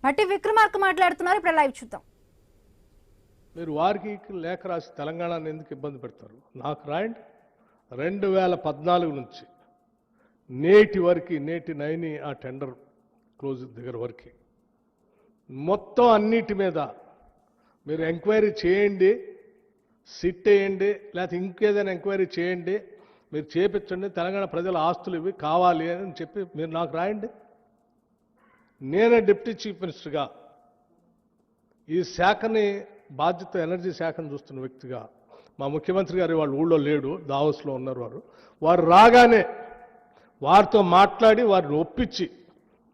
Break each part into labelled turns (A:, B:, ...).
A: భట్టి విక్రమార్క మాట్లాడుతున్నారు. ఇప్పుడు లైవ్ చూద్దాం.
B: మీరు వారికి లేఖ రాసి తెలంగాణను ఎందుకు ఇబ్బంది పెడతారు? నాకు రాయండి. 2014 నుంచి నేటి వరకు, నేటి నైని ఆ టెండర్ క్లోజ్ దగ్గర వరకు మొత్తం అన్నిటి మీద మీరు ఎంక్వైరీ చేయండి, సిట్ వేయండి, లేకపోతే ఇంకేదైనా ఎంక్వైరీ చేయండి, మీరు చేపించండి. తెలంగాణ ప్రజల ఆస్తులు ఇవి కావాలి అని చెప్పి మీరు నాకు రాయండి. నేనే డిప్యూటీ చీఫ్ మినిస్టర్గా ఈ శాఖని బాధ్యత, ఎనర్జీ శాఖను చూస్తున్న వ్యక్తిగా, మా ముఖ్యమంత్రి గారు వాళ్ళ ఊళ్ళో లేడు, దావోస్లో ఉన్నారు. వారు రాగానే వారితో మాట్లాడి వారిని ఒప్పించి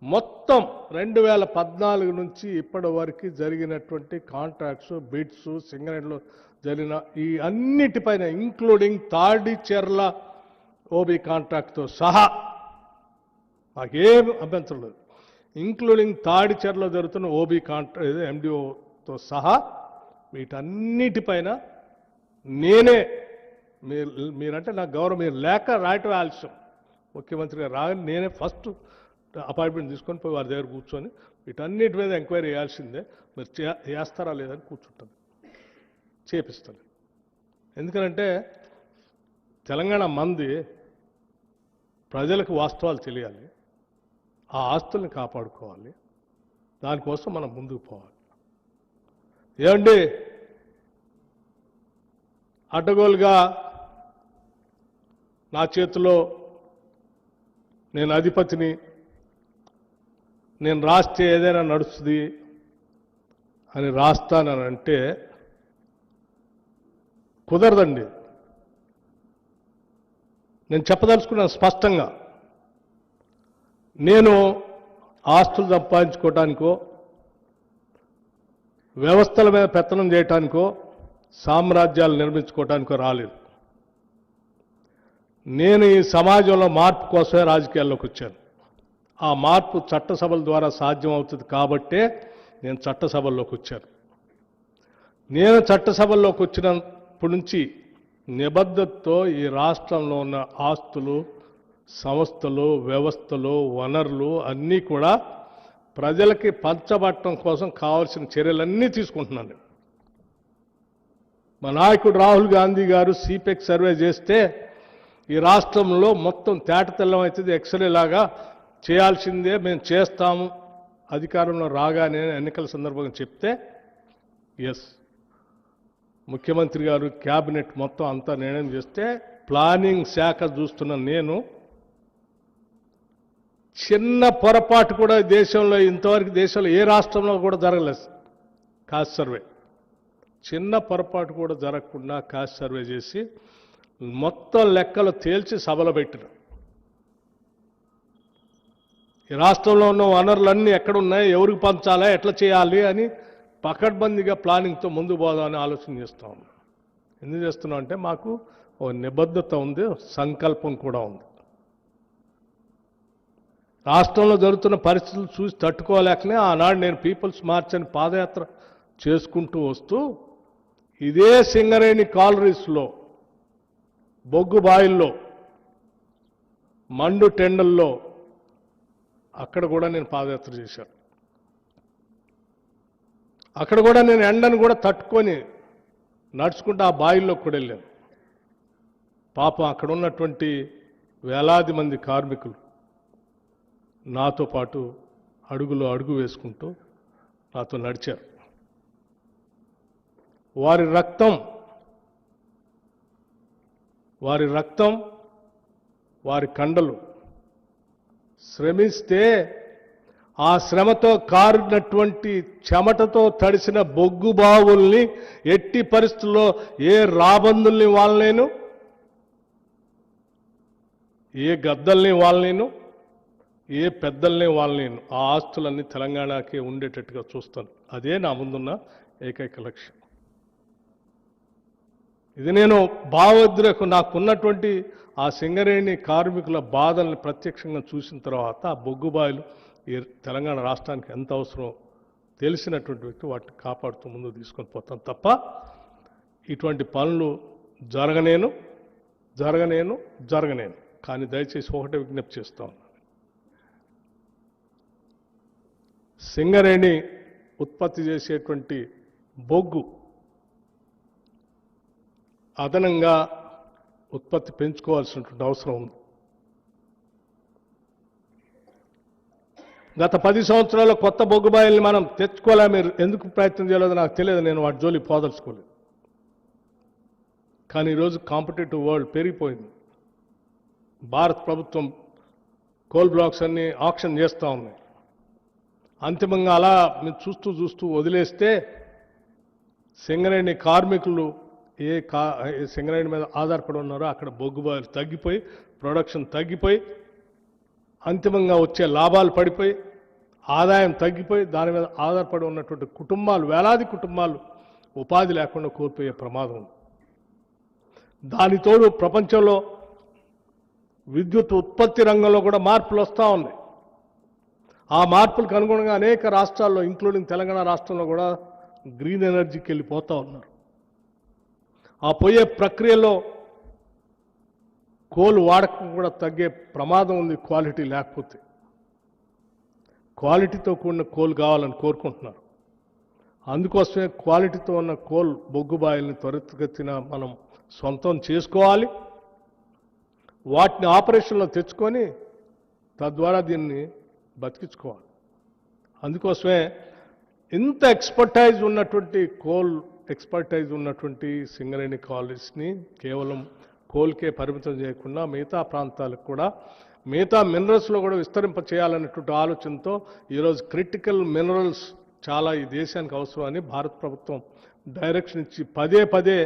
B: మొత్తం 2014 నుంచి ఇప్పటి వరకు జరిగినటువంటి కాంట్రాక్ట్స్, బిడ్స్, సింగరేణిలో జరిగిన ఈ అన్నిటిపైన ఇంక్లూడింగ్ తాడిచెర్ల ఓబీ కాంట్రాక్ట్తో సహా మాకేం అభ్యంతరం లేదు. ఇంక్లూడింగ్ తాడిచెర్లో జరుగుతున్న ఓబీ కాంట్రాక్ట్ ఎండిఓతో సహా వీటన్నిటిపైన నేనే, మీరంటే నాకు గౌరవం, మీరు లేక రాయటం ఆలస్యం, ముఖ్యమంత్రి గారు రాగానే నేనే ఫస్ట్ అపాయింట్మెంట్ తీసుకొని పోయి వారి దగ్గర కూర్చొని వీటన్నిటి మీద ఎంక్వైరీ చేయాల్సిందే, మీరు చేస్తారా లేదని కూర్చుంటాను, చేపిస్తాను. ఎందుకంటే తెలంగాణ మంది ప్రజలకు వాస్తవాలు తెలియాలి, ఆ ఆస్తుల్ని కాపాడుకోవాలి, దానికోసం మనం ముందుకు పోవాలి. ఏమండి, అడ్డగోలుగా నా చేతిలో నేను అధిపతిని, నేను రాస్తే ఏదైనా నడుస్తుంది అని రాస్తానంటే కుదరదండి. నేను చెప్పదలుచుకున్నాను స్పష్టంగా. నేను ఆస్తులు సంపాదించుకోవటానికో, వ్యవస్థల మీద పెత్తనం చేయటానికో, సామ్రాజ్యాలు నిర్మించుకోవటానికో రాలేదు. నేను ఈ సమాజంలో మార్పు కోసమే రాజకీయాల్లోకి వచ్చాను. ఆ మార్పు చట్టసభల ద్వారా సాధ్యం అవుతుంది కాబట్టే నేను చట్టసభల్లోకి వచ్చాను. నేను చట్టసభల్లోకి వచ్చినప్పటి నుంచి నిబద్ధతతో ఈ రాష్ట్రంలో ఉన్న ఆస్తులు, సంస్థలు, వ్యవస్థలు, వనరులు అన్నీ కూడా ప్రజలకి పంచబట్టడం కోసం కావాల్సిన చర్యలన్నీ తీసుకుంటున్నాను. మా నాయకుడు రాహుల్ గాంధీ గారు సిపెక్ సర్వే చేస్తే ఈ రాష్ట్రంలో మొత్తం తేటతెల్లం అవుతుంది, ఎక్స్రే లాగా చేయాల్సిందే, మేము చేస్తాము అధికారంలో రాగానే ఎన్నికల సందర్భంగా చెప్తే, ఎస్, ముఖ్యమంత్రి గారు క్యాబినెట్ మొత్తం అంతా నిర్ణయం చేస్తే ప్లానింగ్ శాఖ చూస్తున్న నేను చిన్న పొరపాటు కూడా దేశంలో, ఇంతవరకు దేశంలో ఏ రాష్ట్రంలో కూడా జరగలేదు కాస్ట్ సర్వే, చిన్న పొరపాటు కూడా జరగకుండా కాస్ట్ సర్వే చేసి మొత్తం లెక్కలు తేల్చి సభలో పెట్టిన. ఈ రాష్ట్రంలో ఉన్న వనరులన్నీ ఎక్కడున్నాయి, ఎవరికి పంచాలా, ఎట్లా చేయాలి అని పకడ్బందీగా ప్లానింగ్తో ముందు పోదామని ఆలోచన చేస్తూ ఉన్నాం. ఎందుకు చేస్తున్నాం అంటే మాకు ఒక నిబద్ధత ఉంది, సంకల్పం కూడా ఉంది. రాష్ట్రంలో జరుగుతున్న పరిస్థితులు చూసి తట్టుకోలేకనే ఆనాడు నేను పీపుల్స్ మార్చ్ అని పాదయాత్ర చేసుకుంటూ వస్తూ ఇదే సింగరేణి కాలరీస్లో, బొగ్గు బాయిల్లో, మండు టెండల్లో అక్కడ కూడా నేను పాదయాత్ర చేశాను. అక్కడ కూడా నేను ఎండను కూడా తట్టుకొని నడుచుకుంటూ ఆ బాయిల్లో కూడా వెళ్ళాను. పాపం అక్కడ ఉన్నటువంటి వేలాది మంది కార్మికులు నాతో పాటు అడుగులో అడుగు వేసుకుంటూ నాతో నడిచారు. వారి రక్తం, వారి కండలు శ్రమిస్తే ఆ శ్రమతో కారినటువంటి చెమటతో తడిసిన బొగ్గు బావుల్ని ఎట్టి పరిస్థితుల్లో ఏ రాబందుల్ని వాళ్ళనేను, ఏ గద్దల్ని వాళ్ళనేను, ఏ పెద్దల్ని వాళ్ళనేను, ఆ ఆస్తులన్నీ తెలంగాణకి ఉండేటట్టుగా చూస్తాను. అదే నా ముందున్న ఏకైక లక్ష్యం. ఇది నేను భావోద్రేకం, నాకున్నటువంటి ఆ సింగరేణి కార్మికుల బాధల్ని ప్రత్యక్షంగా చూసిన తర్వాత ఆ బొగ్గుబాయిలు ఈ తెలంగాణ రాష్ట్రానికి ఎంత అవసరం తెలిసినటువంటి వ్యక్తి వాటిని కాపాడుతూ ముందుకు తీసుకొని పోతాను తప్ప ఇటువంటి పనులు జరగనేను. కానీ దయచేసి ఒకటే విజ్ఞప్తి చేస్తా ఉన్నాను. సింగరేణి ఉత్పత్తి చేసేటువంటి బొగ్గు అదనంగా ఉత్పత్తి పెంచుకోవాల్సినటువంటి అవసరం ఉంది. గత 10 సంవత్సరాల్లో కొత్త బొగ్గుబాయిల్ని మనం తెచ్చుకోలే. మీరు ఎందుకు ప్రయత్నం చేయలేదో నాకు తెలియదు, నేను వాటి జోలికి పోదలుచుకోలేదు. కానీ ఈరోజు కాంపిటేటివ్ వరల్డ్ పెరిగిపోయింది. భారత ప్రభుత్వం కోల్ బ్లాక్స్ అన్ని ఆక్షన్ చేస్తూ ఉన్నాయి. అంతిమంగా అలా మీరు చూస్తూ వదిలేస్తే సింగరేణి కార్మికులు ఏ సింగరేణి మీద ఆధారపడి ఉన్నారో అక్కడ బొగ్గుబాయిలు తగ్గిపోయి, ప్రొడక్షన్ తగ్గిపోయి, అంతిమంగా వచ్చే లాభాలు పడిపోయి, ఆదాయం తగ్గిపోయి, దాని మీద ఆధారపడి ఉన్నటువంటి కుటుంబాలు, వేలాది కుటుంబాలు ఉపాధి లేకుండా కోల్పోయే ప్రమాదం ఉంది. దానితోడు ప్రపంచంలో విద్యుత్ ఉత్పత్తి రంగంలో కూడా మార్పులు వస్తూ ఉన్నాయి. ఆ మార్పులకు అనుగుణంగా అనేక రాష్ట్రాల్లో, ఇంక్లూడింగ్ తెలంగాణ రాష్ట్రంలో కూడా గ్రీన్ ఎనర్జీకి వెళ్ళిపోతూ ఉన్నారు. ఆ పోయే ప్రక్రియలో కోల్ వాడకం కూడా తగ్గే ప్రమాదం ఉంది క్వాలిటీ లేకపోతే. క్వాలిటీతో కూడిన కోల్ కావాలని కోరుకుంటున్నారు. అందుకోసమే క్వాలిటీతో ఉన్న కోల్ బొగ్గుబాయిల్ని త్వరితగతిన మనం సొంతం చేసుకోవాలి. వాటిని ఆపరేషన్లో తెచ్చుకొని తద్వారా దీన్ని బతికించుకోవాలి. అందుకోసమే ఇంత ఎక్స్పర్టైజ్ ఉన్నటువంటి కోల్ ఎక్స్పర్టైజ్ ఉన్నటువంటి సింగరేణి కాలేజ్ని కేవలం కోల్కే పరిమితం చేయకుండా మిగతా ప్రాంతాలకు కూడా, మిగతా మినరల్స్లో కూడా విస్తరింప చేయాలనేటువంటి ఆలోచనతో ఈరోజు క్రిటికల్ మినరల్స్ చాలా ఈ దేశానికి అవసరమని భారత ప్రభుత్వం డైరెక్షన్ ఇచ్చి పదే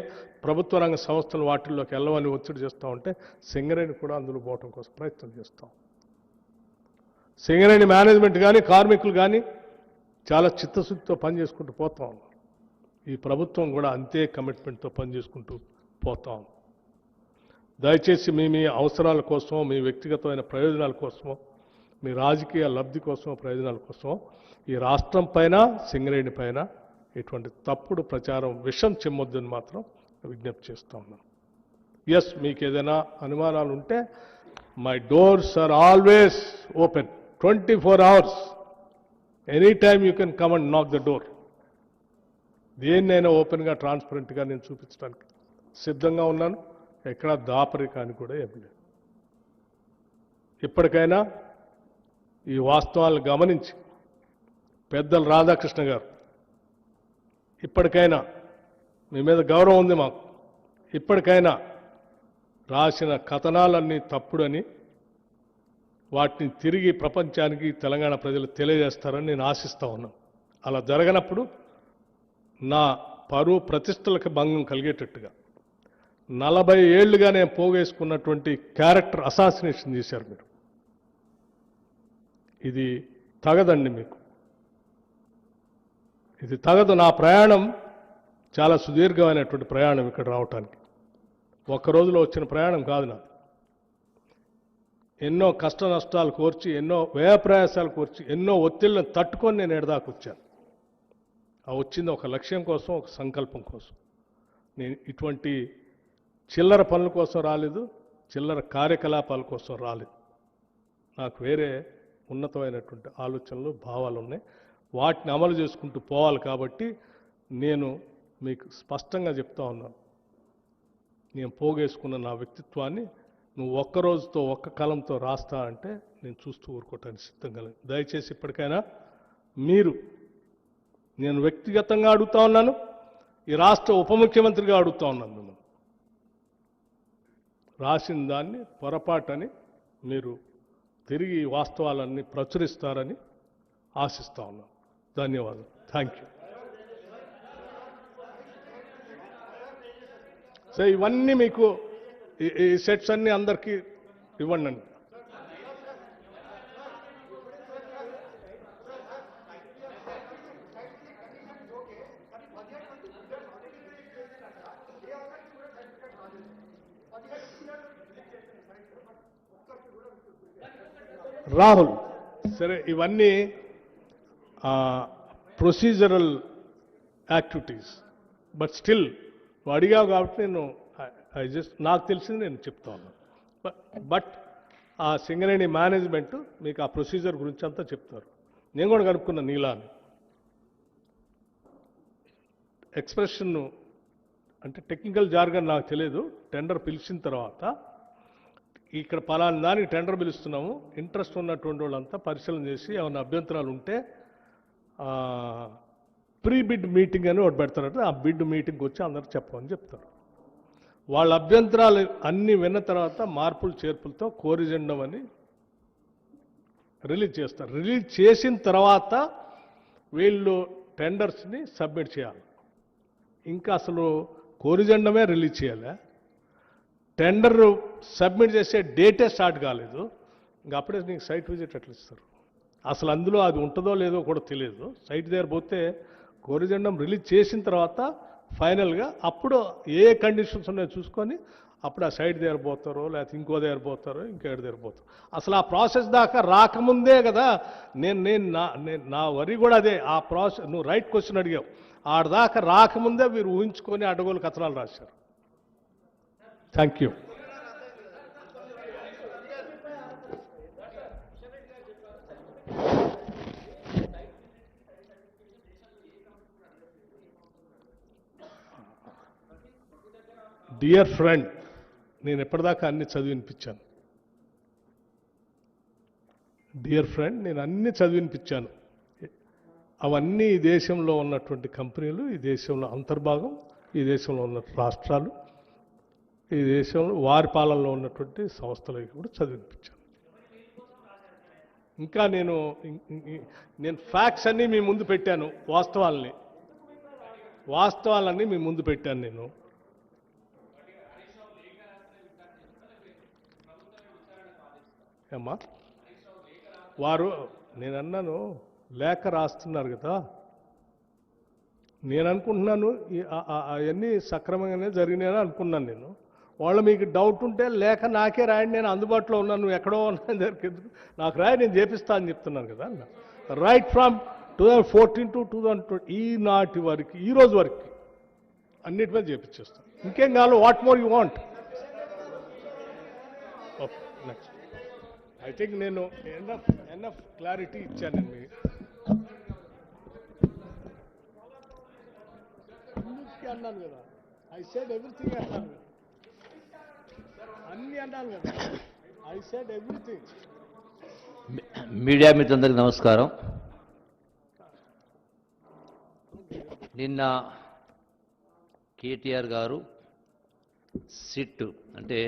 B: ప్రభుత్వ రంగ సంస్థలు వాటిల్లోకి వెళ్ళవని ఒత్తిడి చేస్తూ ఉంటే సింగరేణి కూడా అందులో పోవటం కోసం ప్రయత్నం చేస్తాం. సింగరేణి మేనేజ్మెంట్ కానీ కార్మికులు కానీ చాలా చిత్తశుద్ధితో పనిచేసుకుంటూ పోతా ఉన్నారు. ఈ ప్రభుత్వం కూడా అంతే కమిట్మెంట్తో పనిచేసుకుంటూ పోతాం. దయచేసి మీ అవసరాల కోసం, మీ వ్యక్తిగతమైన ప్రయోజనాల కోసం, మీ రాజకీయ లబ్ధి కోసం, ప్రయోజనాల కోసం ఈ రాష్ట్రం పైన, సింగరేణి పైన ఇటువంటి తప్పుడు ప్రచారం, విషం చెమ్మొద్దని మాత్రం విజ్ఞప్తి చేస్తూ ఉన్నాను. ఎస్, మీకు ఏదైనా అనుమానాలు ఉంటే my doors are always open 24 hours. Any time you can come and knock the door. దేన్నైనా ఓపెన్గా, ట్రాన్స్పరెంట్గా నేను చూపించడానికి సిద్ధంగా ఉన్నాను. ఎక్కడా దాపరికాని కూడా ఏమి లేదు. ఇప్పటికైనా ఈ వాస్తవాలను గమనించి పెద్దలు రాధాకృష్ణ గారు, ఇప్పటికైనా మీ మీద గౌరవం ఉంది మాకు, ఇప్పటికైనా రాసిన కథనాలన్నీ తప్పుడని వాటిని తిరిగి ప్రపంచానికి, తెలంగాణ ప్రజలు తెలియజేస్తారని నేను ఆశిస్తూ ఉన్నాను. అలా జరగనప్పుడు నా పరువు ప్రతిష్టలకు భంగం కలిగేటట్టుగా 40 ఏళ్లుగా నేను పోగేసుకున్నటువంటి క్యారెక్టర్ అసాసినేషన్ చేశారు మీరు. ఇది తగదండి మీకు, ఇది తగదు. నా ప్రయాణం చాలా సుదీర్ఘమైనటువంటి ప్రయాణం ఇక్కడ రావటానికి. ఒక్క రోజులో వచ్చిన ప్రయాణం కాదు నాది. ఎన్నో కష్ట నష్టాలు కోర్చి, ఎన్నో వ్యయ ప్రయాసాలు కోర్చి, ఎన్నో ఒత్తిళ్లను తట్టుకొని నేను ఎడదాకా వచ్చాను. ఆ వచ్చింది ఒక లక్ష్యం కోసం, ఒక సంకల్పం కోసం. నేను ఇటువంటి చిల్లర పనుల కోసం రాలేదు, చిల్లర కార్యకలాపాల కోసం రాలేదు. నాకు వేరే ఉన్నతమైనటువంటి ఆలోచనలు, భావాలు ఉన్నాయి. వాటిని అమలు చేసుకుంటూ పోవాలి. కాబట్టి నేను మీకు స్పష్టంగా చెప్తా ఉన్నాను, నేను పోగేసుకున్న నా వ్యక్తిత్వాన్ని నువ్వు ఒక్క రోజుతో, ఒక్క కలంతో రాస్తా అంటే నేను చూస్తూ ఊరుకోవటానికి సిద్ధంగా లేదు. దయచేసి ఇప్పటికైనా మీరు, నేను వ్యక్తిగతంగా అడుగుతా ఉన్నాను, ఈ రాష్ట్ర ఉప ముఖ్యమంత్రిగా అడుగుతా ఉన్నాను మిమ్మల్ని, రాసిన దాన్ని పొరపాటని మీరు తిరిగి వాస్తవాలన్నీ ప్రచురిస్తారని ఆశిస్తా ఉన్నాను. ధన్యవాదాలు. Thank you. సో ఇవన్నీ మీకు ఈ సెట్స్ అన్నీ అందరికీ ఇవ్వండి. రాహుల్, సరే ఇవన్నీ ప్రొసీజరల్ యాక్టివిటీస్, బట్ స్టిల్ నువ్వు అడిగావు కాబట్టి నేను నాకు తెలిసింది నేను చెప్తా ఉన్నాను. బట్ ఆ సింగరేణి మేనేజ్మెంట్ మీకు ఆ ప్రొసీజర్ గురించి అంతా చెప్తారు. నేను కూడా కనుక్కున్నా నీలా అని. ఎక్స్ప్రెషన్ అంటే టెక్నికల్ జార్గన్ నాకు తెలియదు. టెండర్ పిలిచిన తర్వాత ఇక్కడ పలానా దానికి టెండర్ పిలుస్తున్నాము, ఇంట్రెస్ట్ ఉన్నటువంటి వాళ్ళంతా పరిశీలన చేసి ఏమైనా అభ్యంతరాలు ఉంటే ప్రీ బిడ్ మీటింగ్ అని ఒకటి పెడతారంటే ఆ బిడ్ మీటింగ్కి వచ్చి అందరూ చెప్పమని చెప్తారు. వాళ్ళ అభ్యంతరాలు అన్నీ విన్న తర్వాత మార్పులు చేర్పులతో కోరిజెండం అని రిలీజ్ చేస్తారు. రిలీజ్ చేసిన తర్వాత వీళ్ళు టెండర్స్ని సబ్మిట్ చేయాలి. ఇంకా అసలు కోరిజెండమే రిలీజ్ చేయాలి. టెండర్ సబ్మిట్ చేసే డేటే స్టార్ట్ కాలేదు. ఇంకా అప్పుడే నీకు సైట్ విజిట్ ఎట్లా ఇస్తారు? అసలు అందులో అది ఉంటుందో లేదో కూడా తెలియదు. సైట్ దగ్గర పోతే కోరిజెండం రిలీజ్ చేసిన తర్వాత ఫైనల్గా అప్పుడు ఏ కండిషన్స్ ఉన్నాయో చూసుకొని అప్పుడు ఆ సైట్ దగ్గర పోతారో లేకపోతే ఇంకో దగ్గర పోతారో ఇంకేడు దగ్గర పోతారో. అసలు ఆ ప్రాసెస్ దాకా రాకముందే కదా నా వరి కూడా అదే. ఆ ప్రాసెస్ నువ్వు రైట్ క్వశ్చన్ అడిగావు. ఆడదాకా రాకముందే మీరు ఊహించుకొని అడ్డగోలు కథనాలు రాశారు. Thank you. డియర్ ఫ్రెండ్, నేను ఎప్పటిదాకా అన్ని చదివినిపించాను. డియర్ ఫ్రెండ్, నేను అన్ని చదివినిపించాను. అవన్నీ ఈ దేశంలో ఉన్నటువంటి కంపెనీలు, ఈ దేశంలో అంతర్భాగం, ఈ దేశంలో ఉన్న రాష్ట్రాలు, ఈ దేశంలో వారి పాలనలో ఉన్నటువంటి సంస్థలకి కూడా చదివినిపించాను. ఇంకా నేను ఫ్యాక్ట్స్ అన్నీ మీ ముందు పెట్టాను. వాస్తవాలన్నీ మీ ముందు పెట్టాను నేను. అమ్మా నేను అన్నాను లేఖ రాస్తున్నారు కదా, నేను అనుకుంటున్నాను అవన్నీ సక్రమంగానే జరిగినాయని అనుకున్నాను నేను. వాళ్ళు మీకు డౌట్ ఉంటే లేఖ నాకే రాయండి, నేను అందుబాటులో ఉన్నాను, నువ్వు ఎక్కడో ఉన్నా దగ్గరికి నాకు రాయి, నేను చేపిస్తా అని చెప్తున్నాను కదా. రైట్ ఫ్రమ్ 2014 to 2020 ఈనాటి వరకు, ఈ రోజు వరకు అన్నిటి మీద చేపించేస్తాను. ఇంకేం కావాలి? What more you want? Okay, next. I think నేను ఎనఫ్ క్లారిటీ ఇచ్చాను నేను మీకు. అన్నిటికీ అన్నాను కదా, ఐ సెడ్ ఎవ్రీథింగ్ అన్నాను కదా, అన్నీ అన్నాను కదా, ఐ సెడ్ ఎవ్రీథింగ్.
C: మీడియా మిత్రులందరికీ నమస్కారం. నిన్న కేటీఆర్ గారు సిట్ అంటే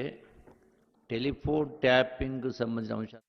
C: టెలిఫోన్ ట్యాపింగ్ సంబంధించిన అంశాలు